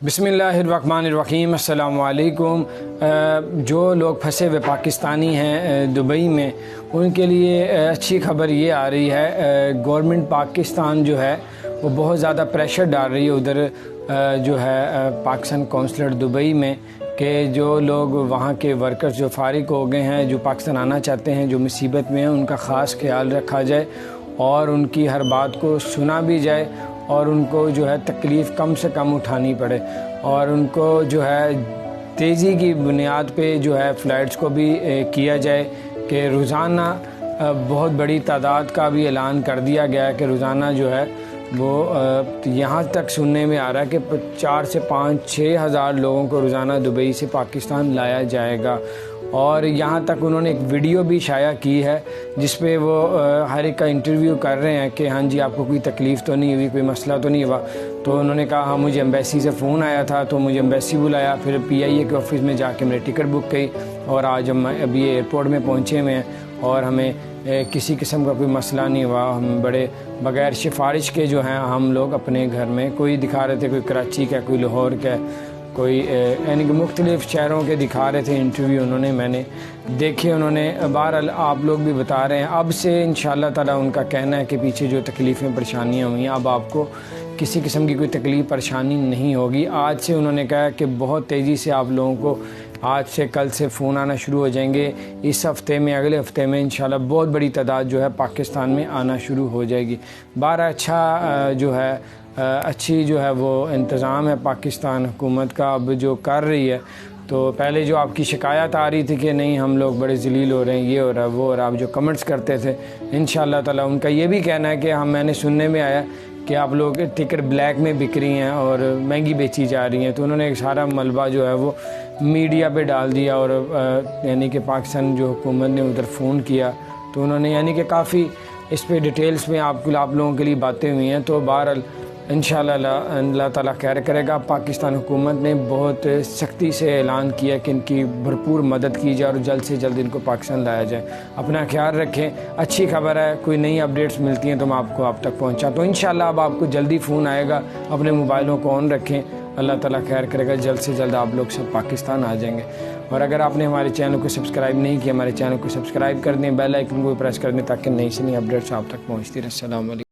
بسم اللہ الرحمن الرحیم۔ السلام علیکم۔ جو لوگ پھنسے ہوئے پاکستانی ہیں دبئی میں، ان کے لیے اچھی خبر یہ آ رہی ہے، گورنمنٹ پاکستان جو ہے وہ بہت زیادہ پریشر ڈال رہی ہے ادھر جو ہے پاکستان قونصلیٹ دبئی میں، کہ جو لوگ وہاں کے ورکرز جو فارغ ہو گئے ہیں، جو پاکستان آنا چاہتے ہیں، جو مصیبت میں ہیں، ان کا خاص خیال رکھا جائے اور ان کی ہر بات کو سنا بھی جائے اور ان کو جو ہے تکلیف کم سے کم اٹھانی پڑے، اور ان کو جو ہے تیزی کی بنیاد پہ جو ہے فلائٹس کو بھی کیا جائے کہ روزانہ بہت بڑی تعداد کا بھی اعلان کر دیا گیا ہے کہ روزانہ جو ہے وہ یہاں تک سننے میں آ رہا ہے کہ 4 سے 5-6 ہزار لوگوں کو روزانہ دبئی سے پاکستان لایا جائے گا۔ اور یہاں تک انہوں نے ایک ویڈیو بھی شائع کی ہے جس پہ وہ ہر ایک کا انٹرویو کر رہے ہیں کہ ہاں جی آپ کو کوئی تکلیف تو نہیں ہوئی، کوئی مسئلہ تو نہیں ہوا؟ تو انہوں نے کہا ہاں مجھے ایمبیسی سے فون آیا تھا تو مجھے ایمبیسی بلایا، پھر PIA کے آفس میں جا کے میری ٹکٹ بک کی اور آج ہم ابھی ایئرپورٹ میں پہنچے ہوئے ہیں اور ہمیں کسی قسم کا کوئی مسئلہ نہیں ہوا۔ ہم بڑے بغیر سفارش کے جو ہیں ہم لوگ اپنے گھر میں، کوئی دکھا رہے تھے کوئی کراچی کا، کوئی لاہور کا، کوئی یعنی کہ مختلف شہروں کے دکھا رہے تھے انٹرویو، انہوں نے میں نے دیکھے۔ انہوں نے بہرحال آپ لوگ بھی بتا رہے ہیں اب سے انشاءاللہ تعالیٰ ان کا کہنا ہے کہ پیچھے جو تکلیفیں پریشانیاں ہوئی ہیں اب آپ کو کسی قسم کی کوئی تکلیف پریشانی نہیں ہوگی۔ آج سے انہوں نے کہا کہ بہت تیزی سے آپ لوگوں کو آج سے کل سے فون آنا شروع ہو جائیں گے، اس ہفتے میں اگلے ہفتے میں انشاءاللہ بہت بڑی تعداد جو ہے پاکستان میں آنا شروع ہو جائے گی۔ اچھا جو ہے اچھی جو ہے وہ انتظام ہے پاکستان حکومت کا اب جو کر رہی ہے۔ تو پہلے جو آپ کی شکایت آ رہی تھی کہ نہیں ہم لوگ بڑے ذلیل ہو رہے ہیں، یہ ہو رہا ہے وہ ہو رہا ہے، آپ جو کمنٹس کرتے تھے، انشاءاللہ تعالیٰ ان کا یہ بھی کہنا ہے کہ میں نے سننے میں آیا کہ آپ لوگ ٹکٹ بلیک میں بک رہی ہیں اور مہنگی بیچی جا رہی ہیں، تو انہوں نے ایک سارا ملبہ جو ہے وہ میڈیا پہ ڈال دیا اور یعنی کہ پاکستان جو حکومت نے ادھر فون کیا تو انہوں نے یعنی کہ کافی اس پہ ڈیٹیلز میں آپ لوگوں کے لیے باتیں ہوئی ہیں۔ تو بہرحال انشاءاللہ اللہ تعالیٰ خیر کرے گا۔ پاکستان حکومت نے بہت سختی سے اعلان کیا کہ ان کی بھرپور مدد کی جائے اور جلد سے جلد ان کو پاکستان لایا جائے۔ اپنا خیال رکھیں، اچھی خبر ہے، کوئی نئی اپڈیٹس ملتی ہیں تو میں آپ کو آپ تک پہنچا تو انشاءاللہ اب آپ کو جلدی فون آئے گا۔ اپنے موبائلوں کو آن رکھیں، اللہ تعالیٰ خیر کرے گا، جلد سے جلد آپ لوگ سب پاکستان آ جائیں گے۔ اور اگر آپ نے ہمارے چینل کو سبسکرائب نہیں کیا، ہمارے چینل کو سبسکرائب کر دیں، بیل آئکن کو پریس کر دیں تاکہ نئی سے نئی اپڈیٹس آپ تک پہنچتی رہیں۔ السلام علیکم۔